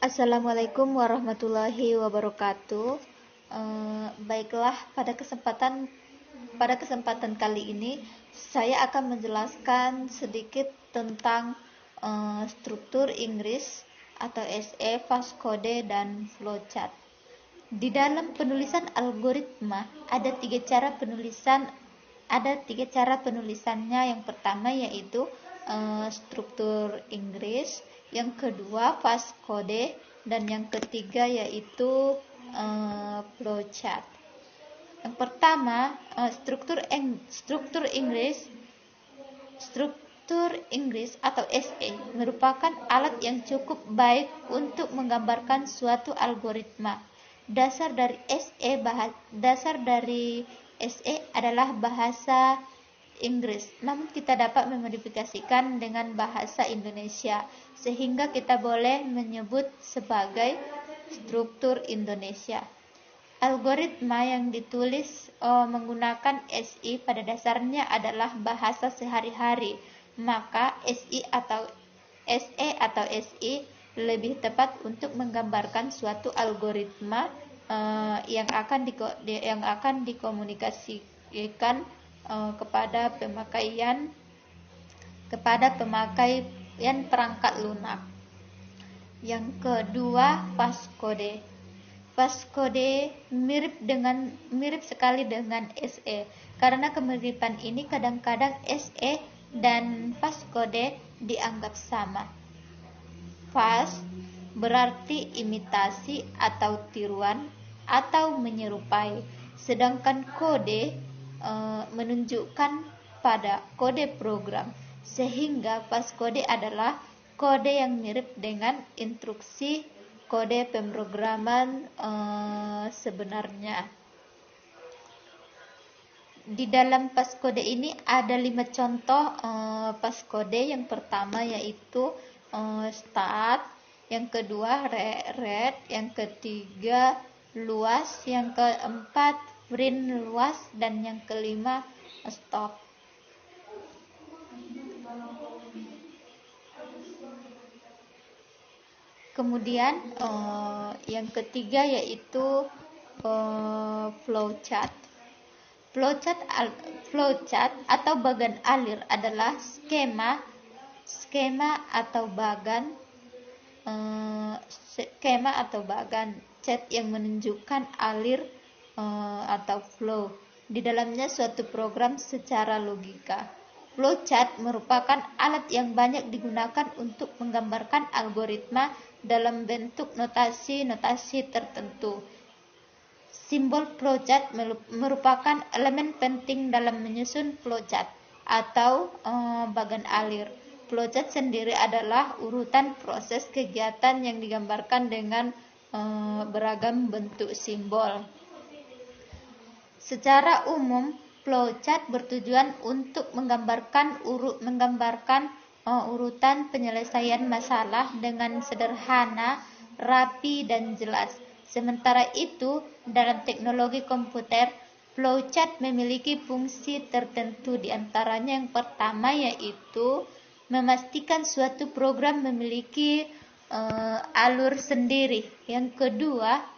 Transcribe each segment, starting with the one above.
Assalamualaikum warahmatullahi wabarakatuh. Baiklah, pada kesempatan kali ini saya akan menjelaskan sedikit tentang struktur Inggris atau SE, fast code, dan flowchart. Di dalam penulisan algoritma ada tiga cara penulisannya. Yang pertama yaitu struktur Inggris, yang kedua fast code, dan yang ketiga yaitu flowchart. Yang pertama, struktur Inggris atau SE merupakan alat yang cukup baik untuk menggambarkan suatu algoritma. Dasar dari SE adalah bahasa Inggris, namun kita dapat memodifikasikan dengan bahasa Indonesia, sehingga kita boleh menyebut sebagai struktur Indonesia. Algoritma yang ditulis menggunakan SI pada dasarnya adalah bahasa sehari-hari, maka SE atau SI lebih tepat untuk menggambarkan suatu algoritma yang akan dikomunikasikan kepada pemakaian perangkat lunak. Yang kedua, fast code. Fast code mirip sekali dengan SE. Karena kemiripan ini kadang-kadang SE dan fast code dianggap sama. Fast berarti imitasi atau tiruan atau menyerupai, sedangkan kode menunjukkan pada kode program, sehingga fast code adalah kode yang mirip dengan instruksi kode pemrograman sebenarnya. Di dalam fast code ini ada 5 contoh fast code. Yang pertama yaitu start, yang kedua read, yang ketiga luas, yang keempat print luas, dan yang kelima stop. Kemudian yang ketiga yaitu flowchart. Flowchart atau bagan alir adalah skema atau bagan chat yang menunjukkan alir atau flow di dalamnya suatu program secara logika. Flowchart merupakan alat yang banyak digunakan untuk menggambarkan algoritma dalam bentuk notasi tertentu. Simbol flowchart merupakan elemen penting dalam menyusun flowchart atau bagan alir. Flowchart sendiri adalah urutan proses kegiatan yang digambarkan dengan beragam bentuk simbol. Secara umum, flowchart bertujuan untuk menggambarkan urutan penyelesaian masalah dengan sederhana, rapi, dan jelas. Sementara itu, dalam teknologi komputer, flowchart memiliki fungsi tertentu. Di antaranya yang pertama yaitu memastikan suatu program memiliki alur sendiri. Yang kedua,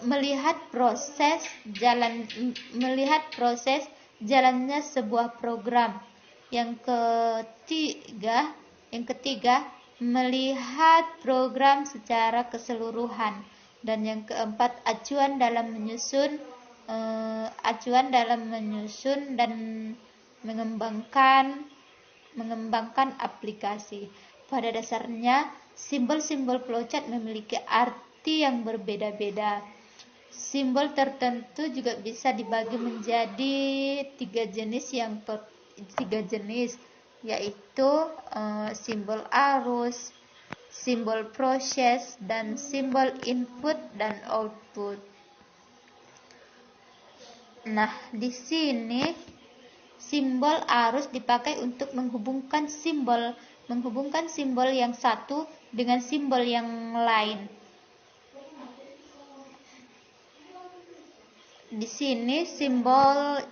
melihat proses jalannya sebuah program. Yang ketiga, melihat program secara keseluruhan. Dan yang keempat, acuan dalam menyusun dan mengembangkan aplikasi. Pada dasarnya, simbol-simbol flowchart memiliki arti yang berbeda-beda. Simbol tertentu juga bisa dibagi menjadi tiga jenis, yaitu simbol arus, simbol proses, dan simbol input dan output. Nah, di sini simbol arus dipakai untuk menghubungkan simbol yang satu dengan simbol yang lain. Di sini simbol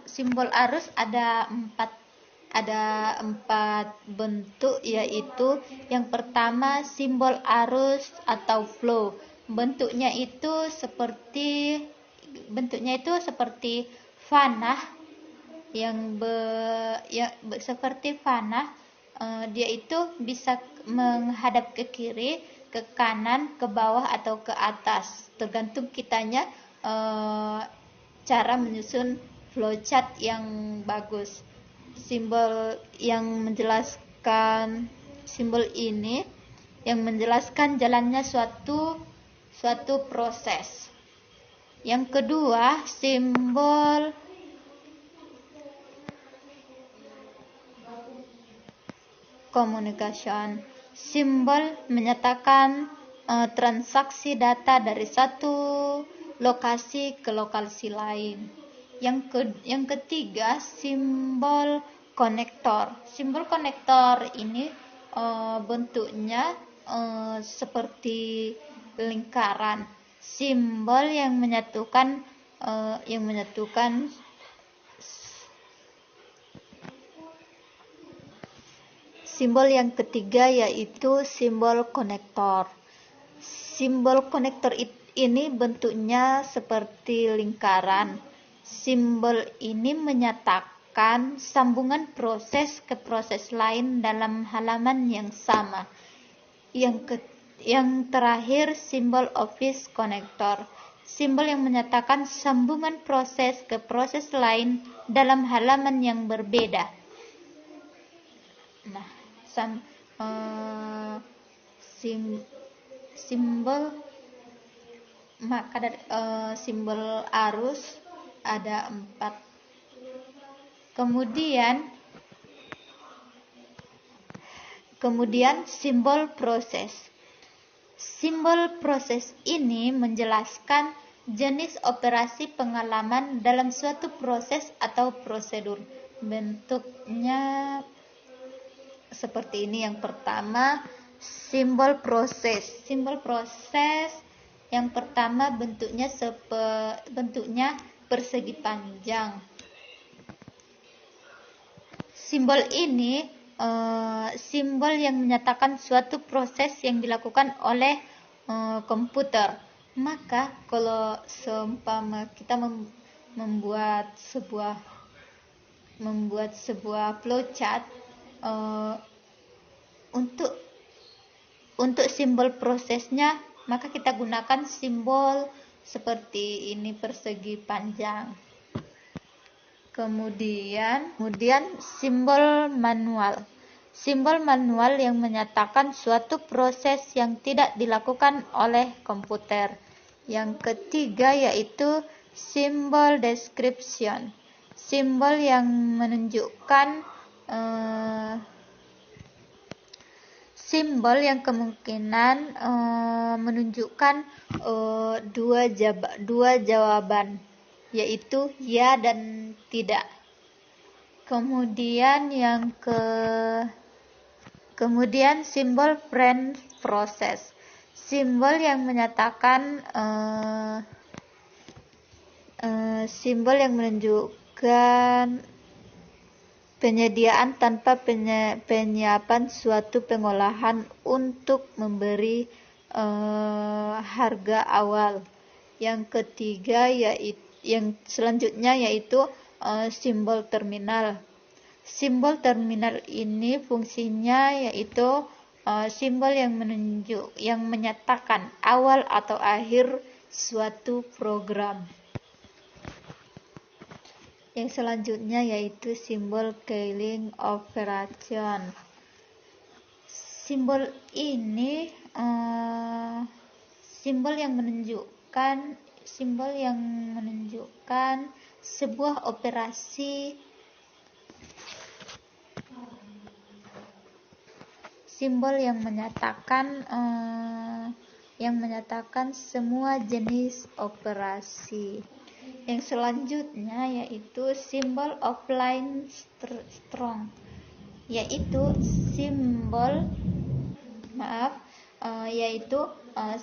arus ada 4 ada 4 bentuk, yaitu yang pertama simbol arus atau flow. Bentuknya itu seperti panah seperti panah. Dia itu bisa menghadap ke kiri, ke kanan, ke bawah atau ke atas, tergantung kitanya cara menyusun flowchart yang bagus. Simbol ini yang menjelaskan jalannya suatu proses. Yang kedua, simbol communication. Simbol menyatakan transaksi data dari satu lokasi ke lokasi lain. Yang ketiga, simbol konektor. Simbol konektor ini bentuknya seperti lingkaran. Simbol yang menyatukan simbol yang ketiga yaitu simbol konektor. Simbol konektor ini bentuknya seperti lingkaran. Simbol ini menyatakan sambungan proses ke proses lain dalam halaman yang sama. Yang terakhir, simbol office connector. Simbol yang menyatakan sambungan proses ke proses lain dalam halaman yang berbeda. Nah, simbol arus ada 4. Kemudian simbol proses. Simbol proses ini menjelaskan jenis operasi pengalaman dalam suatu proses atau prosedur. Bentuknya seperti ini. Yang pertama, simbol proses. Simbol proses yang pertama bentuknya persegi panjang. Simbol ini simbol yang menyatakan suatu proses yang dilakukan oleh komputer. Maka kalau seumpama kita membuat sebuah flowchart, untuk simbol prosesnya, maka kita gunakan simbol seperti ini, persegi panjang. Kemudian simbol manual. Simbol manual yang menyatakan suatu proses yang tidak dilakukan oleh komputer. Yang ketiga yaitu simbol description. Simbol yang menunjukkan simbol yang kemungkinan menunjukkan dua jawaban, yaitu ya dan tidak. Kemudian simbol friend process. Simbol yang menyatakan simbol yang menunjukkan penyediaan tanpa penyiapan suatu pengolahan untuk memberi harga awal. Yang ketiga selanjutnya yaitu simbol terminal. Simbol terminal ini fungsinya yaitu simbol yang menyatakan awal atau akhir suatu program. Yang selanjutnya yaitu simbol killing operation. Simbol ini simbol yang menunjukkan sebuah operasi. Simbol yang menyatakan semua jenis operasi. Yang selanjutnya yaitu simbol offline strong, yaitu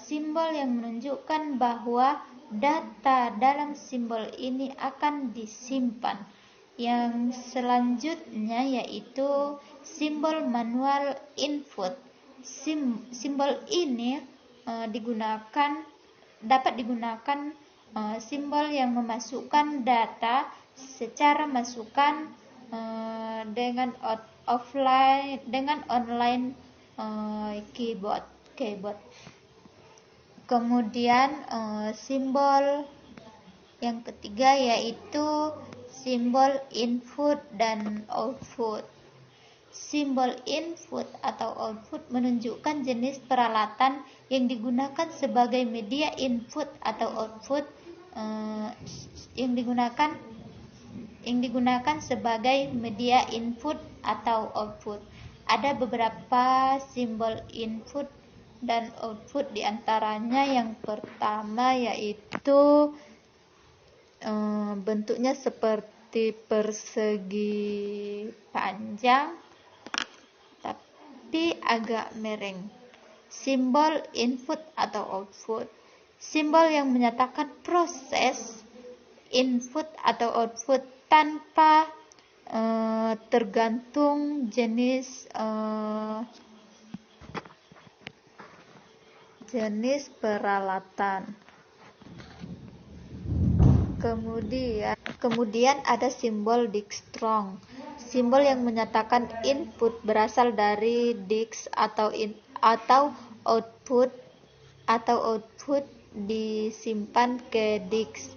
simbol yang menunjukkan bahwa data dalam simbol ini akan disimpan. Yang selanjutnya yaitu simbol manual input. Simbol ini dapat digunakan simbol yang memasukkan data secara masukan dengan online keyboard. Kemudian simbol yang ketiga yaitu simbol input dan output. Simbol input atau output menunjukkan jenis peralatan yang digunakan sebagai media input atau output yang digunakan sebagai media input atau output. Ada beberapa simbol input dan output, diantaranya yang pertama yaitu bentuknya seperti persegi panjang tapi agak miring. Simbol input atau output, simbol yang menyatakan proses input atau output tanpa tergantung jenis peralatan. Kemudian ada simbol diskstrong, simbol yang menyatakan input berasal dari disk atau output disimpan ke disk.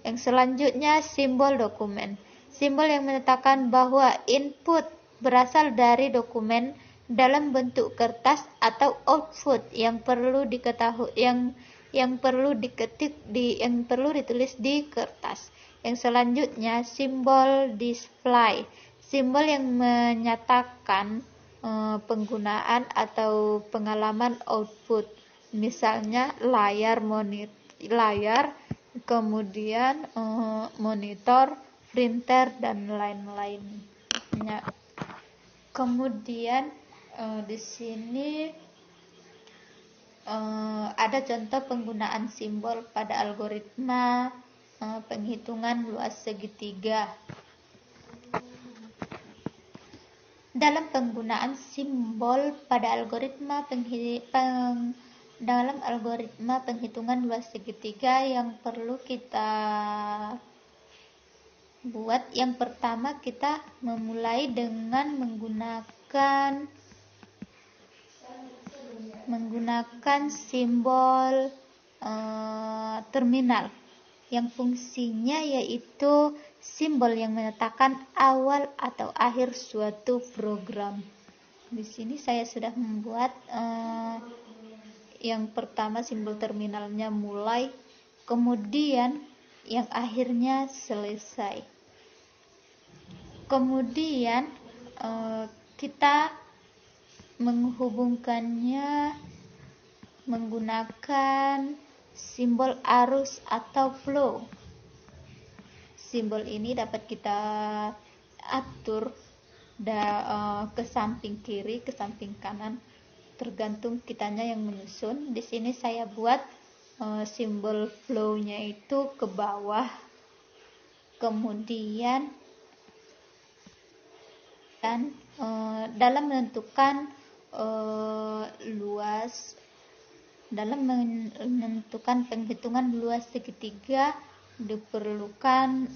Yang selanjutnya simbol dokumen, simbol yang menyatakan bahwa input berasal dari dokumen dalam bentuk kertas atau output yang perlu ditulis di kertas. Yang selanjutnya simbol display, simbol yang menyatakan penggunaan atau pengalaman output, misalnya layar, kemudian monitor, printer dan lain-lainnya. Kemudian di sini ada contoh penggunaan simbol pada algoritma penghitungan luas segitiga. Dalam penggunaan simbol pada algoritma penghitungan luas segitiga yang perlu kita buat, yang pertama kita memulai dengan menggunakan simbol terminal yang fungsinya yaitu simbol yang menyatakan awal atau akhir suatu program. Di sini saya sudah membuat yang pertama simbol terminalnya mulai, kemudian yang akhirnya selesai. Kemudian kita menghubungkannya menggunakan simbol arus atau flow. Simbol ini dapat kita atur ke samping kiri, ke samping kanan, tergantung kitanya yang menyusun. Di sini saya buat simbol flow-nya itu ke bawah, kemudian dalam menentukan penghitungan luas segitiga diperlukan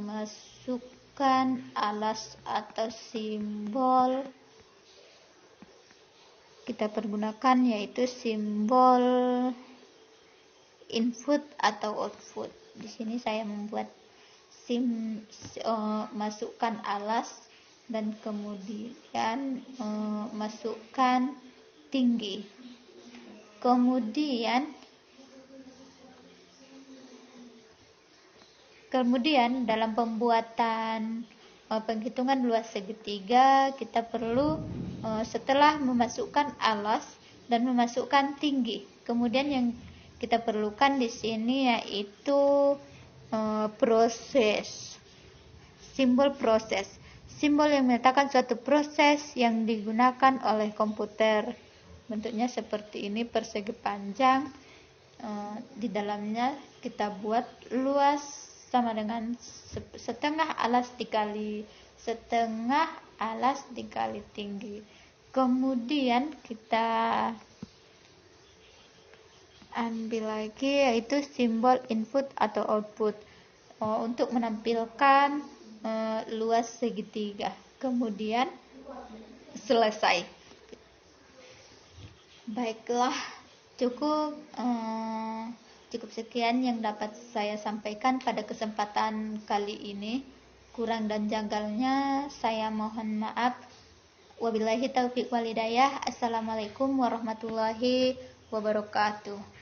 masukkan alas atau simbol kita pergunakan yaitu simbol input atau output. Di sini saya membuat masukkan alas dan kemudian masukkan tinggi. Kemudian dalam pembuatan penghitungan luas segitiga kita perlu setelah memasukkan alas dan memasukkan tinggi, kemudian yang kita perlukan di sini yaitu proses, simbol proses, simbol yang menyatakan suatu proses yang digunakan oleh komputer. Bentuknya seperti ini, persegi panjang. Di dalamnya kita buat luas sama dengan setengah alas dikali tinggi. Kemudian kita ambil lagi yaitu simbol input atau output untuk menampilkan luas segitiga. Kemudian selesai. Baiklah, cukup sekian yang dapat saya sampaikan pada kesempatan kali ini. Kurang dan janggalnya saya mohon maaf. Wabillahi taufiq wal hidayah. Assalamualaikum warahmatullahi wabarakatuh.